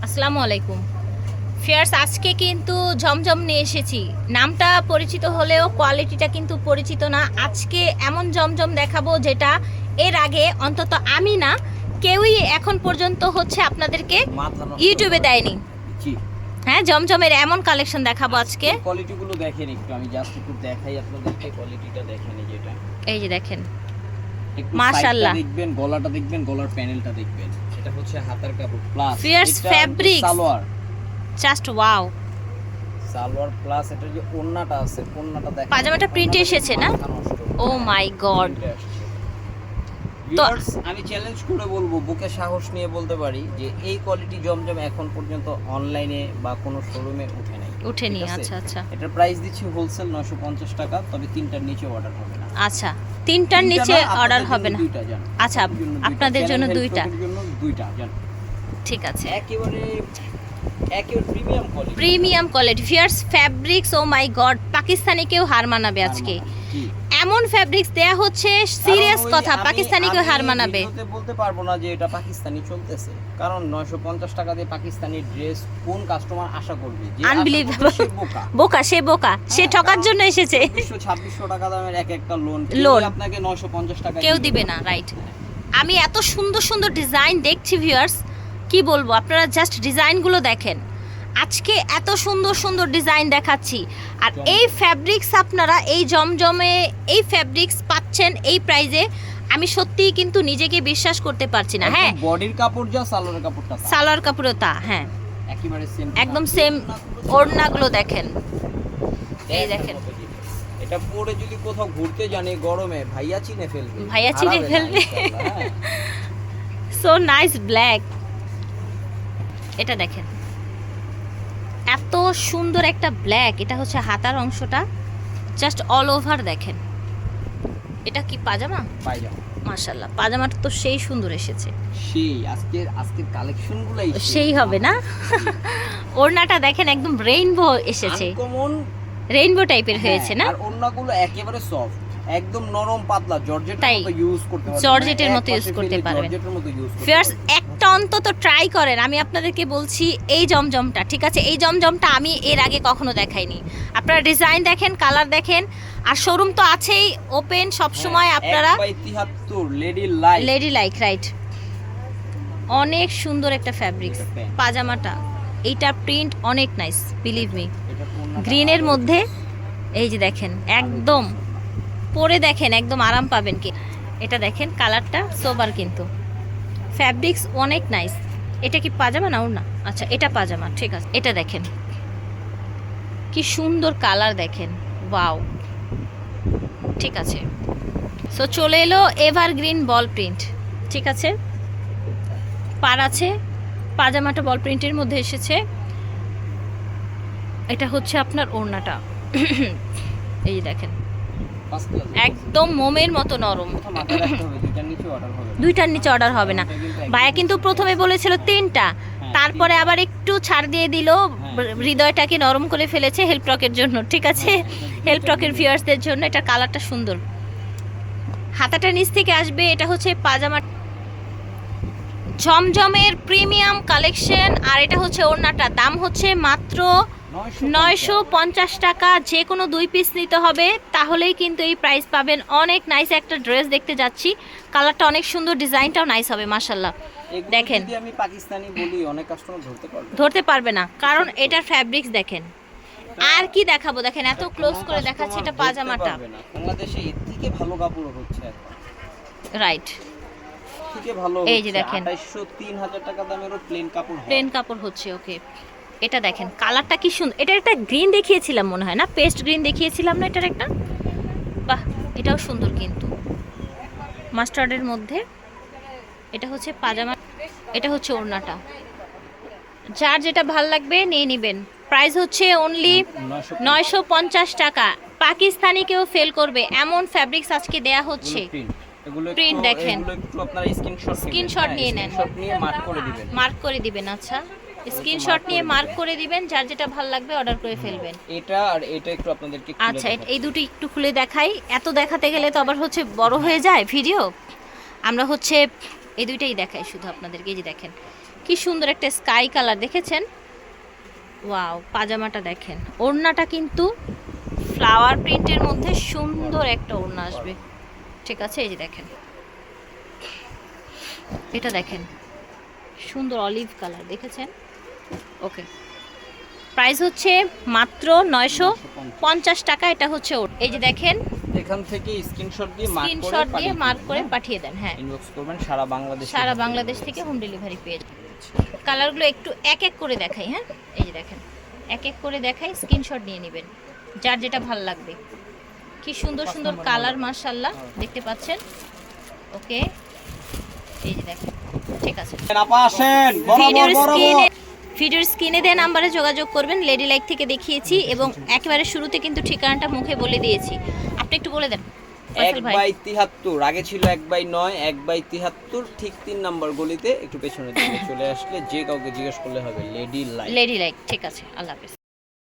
আসসালামু আলাইকুম ফিয়ার্স, আজকে কিন্তু জমজম নিয়ে এসেছি। নামটা পরিচিত হলেও কোয়ালিটিটা কিন্তু পরিচিত না। আজকে এমন জমজম দেখাবো যেটা এর আগে অন্তত আমি না, কেউই এখন পর্যন্ত হচ্ছে আপনাদেরকে ইউটিউবে দেয়নি। হ্যাঁ, জমজমের এমন কালেকশন দেখাবো আজকে। কোয়ালিটিগুলো দেখেন একটু, আমি জাস্ট একটু দেখাই আপনাদেরকে, কোয়ালিটিটা দেখেন। এই যেটা, এই যে দেখেন, একটু মাশাআল্লাহ দেখবেন, গলাটা দেখবেন, গলার প্যানেলটা দেখবেন। এটা হচ্ছে হাতার কাপড় প্লাস ফিয়ার্স fabrics, salwar, just wow. Salwar plus এটা যে ওন্নাটা আছে, ওন্নাটা দেখেন, পাজামাটা প্রিন্ট এসেছে না? ও মাই গড। ভিউয়ার্স, আমি চ্যালেঞ্জ করে বলবো, বুকে সাহস নিয়ে বলতে পারি যে এই কোয়ালিটি জমজম এখন পর্যন্ত অনলাইনে বা কোনো শোরুমে উঠেনি। আচ্ছা আচ্ছা, এটার প্রাইস দিচ্ছি হোলসেল 950 টাকা, তবে তিনটার নিচে অর্ডার হবে না। আচ্ছা, তিনটার নিচে অর্ডার হবে না। আচ্ছা, আপনাদের জন্য দুইটা, ঠিক আছে। একেবারে প্রিমিয়াম কোয়ালিটি ফিয়ার্স ফ্যাব্রিক্স। ও মাই গড, পাকিস্তানি কেউ হার মানাবে আজকে। এমন ফ্যাব্রিক্স দেয়া হচ্ছে, সিরিয়াস কথা, পাকিস্তানি কেউ হার মানাবে। বলতে পারবো না যে এটা পাকিস্তানি চলতেছে, কারণ 950 টাকা দিয়ে পাকিস্তানি ড্রেস কোন কাস্টমার আশা করবে? যে আনবিলিভেবল, বোকা, সে ঠকার জন্য এসেছে। 2600 টাকা দামের একটা লোন আপনাকে 950 টাকা কেউ দিবে না, রাইট? আমি এত সুন্দর সুন্দর ডিজাইন দেখছি ভিউয়ার্স, কি বলবো, আপনারা জাস্ট ডিজাইনগুলো দেখেন। আজকে এত সুন্দর সুন্দর ডিজাইন দেখাচ্ছি, আর এই ফ্যাব্রিক্স আপনারা এই জমজমে এই ফ্যাব্রিক্স পাচ্ছেন এই প্রাইজে। আমি সত্যিই কিন্তু নিজেকে বিশ্বাস করতে পারছি না। হ্যাঁ, বডির কাপড় যা, সালোয়ারের কাপড়টা তা, সালোয়ার কাপড়ও তা, হ্যাঁ একেবারে সেম, একদম সেম। ওড়নাগুলো দেখেন, এই দেখেন। এটা পরে যদি কোথাও ঘুরতে জানে গরমে, ভাইয়া চিনে ফেলবে। So nice black. এটা দেখেন, এত সুন্দর একটা ব্ল্যাক। এটা হচ্ছে হাতার অংশটা, জাস্ট অল ওভার দেখেন। এটা কি পাজামা? মাশাআল্লাহ, পাজামাটা তো সেই সুন্দর এসেছে। আজকের কালেকশনগুলাই সেই হবে না? ওড়নাটা দেখেন, একদম রেইনবো এসেছে, রেইনবো টাইপের হয়েছে না? আর ওড়নাগুলো একেবারে সফট, একদম নরম পাতলা, জর্জেটের মতো ইউজ করতে পারবেন, জর্জেটের মতো ইউজ করতে পারবেন। ফিয়ার্স, একটা অন্তত ট্রাই করেন। আমি আপনাদেরকে বলছি, এই জমজমটা, ঠিক আছে, এই জমজমটা আমি এর আগে কখনো দেখাইনি। আপনারা ডিজাইন দেখেন, কালার দেখেন, আর শোরুম তো আছেই ওপেন সব সময়। আপনারা 73 লেডি লাইক, রাইট? অনেক সুন্দর একটা ফ্যাব্রিক্স পাজামাটা। এইটা প্রিন্ট অনেক নাইস, বিলিভ মি। গ্রিনের মধ্যে এই যে দেখেন, একদম পরে দেখেন একদম আরাম পাবেন। কি এটা দেখেন, কালারটা সোবার, কিন্তু ফ্যাব্রিক্স অনেক নাইস। এটা কি পাজামা না ওড়না? আচ্ছা, এটা পাজামা, ঠিক আছে। এটা দেখেন কি সুন্দর কালার, দেখেন, ওয়াও, ঠিক আছে। সো চলে এলো এভারগ্রিন বল প্রিন্ট, ঠিক আছে। পার আছে, পাজামাটা বল প্রিন্টের মধ্যে এসেছে। এটা হচ্ছে আপনার ওড়নাটা, এই যে দেখেন, একদম মোমের মতো নরম। দুইটার নিচে অর্ডার হবে না। ভাইয়া কিন্তু প্রথমে বলেছিল তিনটা, তারপরে আবার একটু ছাড় দিয়ে দিল, হৃদয়টাকে নরম করে ফেলেছে হেল্পটকের জন্য, ঠিক আছে, হেল্পটকের ভিউয়ার্সদের জন্য। এটা কালারটা সুন্দর, হাতাটা নিচ থেকে আসবে। এটা হচ্ছে পাজামা, জমজমের প্রিমিয়াম কালেকশন। আর এটা হচ্ছে ওড়নাটা, দাম হচ্ছে মাত্র 950 টাকা। যে কোনো 2 পিস নিতে হবে, তাহলেই কিন্তু এই প্রাইস পাবেন। অনেক নাইস একটা ড্রেস দেখতে যাচ্ছি, কালারটা অনেক সুন্দর, ডিজাইনটাও নাইস হবে মাশাআল্লাহ। দেখেন, আমি পাকিস্তানি বলি, অনেক কাস্টমার ধরতে পারবে না, কারণ এটার ফ্যাব্রিক্স দেখেন। আর কি দেখাবো, দেখেন, এত ক্লোজ করে দেখাচ্ছি। এটা পাজামাটা, বাংলাদেশে এর থেকে ভালো কাপড় হচ্ছে এখন, রাইট? থেকে ভালো, এই যে দেখেন, 250-3000 টাকা দামেরও প্লেন কাপড় হচ্ছে। ওকে, এটা দেখেন, কালারটা কি সুন্দর। এটা একটা গ্রিন দেখিয়েছিলাম মনে হয় না, পেস্ট গ্রিন দেখিয়েছিলাম না এটার একটা? বাহ, এটাও সুন্দর, কিন্তু মাস্টার্ডের মধ্যে। এটা হচ্ছে পাজামা, এটা হচ্ছে ওড়নাটা। যার যেটা ভাল লাগবে নিয়ে নেবেন। প্রাইস হচ্ছে অনলি 950 টাকা। পাকিস্তানি কেউ ফেল করবে এমন ফ্যাব্রিক্স আজকে দেয়া হচ্ছে। প্রিন্ট দেখেন, আপনারা স্ক্রিনশট নিয়ে নেন, মার্ক করে দিবেন। আচ্ছা, স্ক্রিনশট নিয়ে মার্ক করে দিবেন, যার যেটা ভালো লাগবে অর্ডার করে ফেলবেন। এটা আর এটা একটু আপনাদেরকে খুলে আচ্ছা, এই দুটো একটু খুলে দেখাই। এত দেখাতে গেলে তো আবার হচ্ছে বড় হয়ে যায় ভিডিও। আমরা হচ্ছে এই দুইটাই দেখাই শুধু আপনাদেরকে। এই যে দেখেন কি সুন্দর একটা স্কাই কালার দেখেছেন? ওয়াও, পাজামাটা দেখেন, ওড়নাটা কিন্তু ফ্লাওয়ার প্রিন্টের মধ্যে সুন্দর একটা ওড়না আসবে। ঠিক আছে, এই যে দেখেন, এটা দেখেন সুন্দর অলিভ কালার, দেখেছেন? ওকে, প্রাইস হচ্ছে মাত্র 950 টাকা। এটা হচ্ছে এই যে দেখেন, এখান থেকে স্ক্রিনশট দিয়ে মার্ক করে পাঠিয়ে দেন। হ্যাঁ, ইনবক্স করবেন, সারা বাংলাদেশ থেকে হোম ডেলিভারি পেয়ে যাবেন। কালারগুলো একটু এক এক করে দেখাই। হ্যাঁ, এই যে দেখেন, এক এক করে দেখাই, স্ক্রিনশট নিয়ে নেবেন যার যেটা ভালো লাগবে। কি সুন্দর সুন্দর কালার, মাশাআল্লাহ, দেখতে পাচ্ছেন? ওকে, এই যে দেখেন। ঠিক আছে, ভিডিওর স্ক্রিনে দেওয়া নাম্বারে যোগাযোগ করবেন। লেডি লাইক থেকে দেখিয়েছি এবং একেবারে শুরুতে কিন্তু ঠিকানাটা মুখে বলে দিয়েছি। আপনি একটু বলে দেন। 1/73, আগে ছিল 1/9, 1/73, ঠিক 3 নাম্বার গলিতে, একটু পেছনের দিকে চলে আসলে যে কাউকে জিজ্ঞেস করলে হবে লেডি লাইক। ঠিক আছে, আল্লাহ হাফেজ।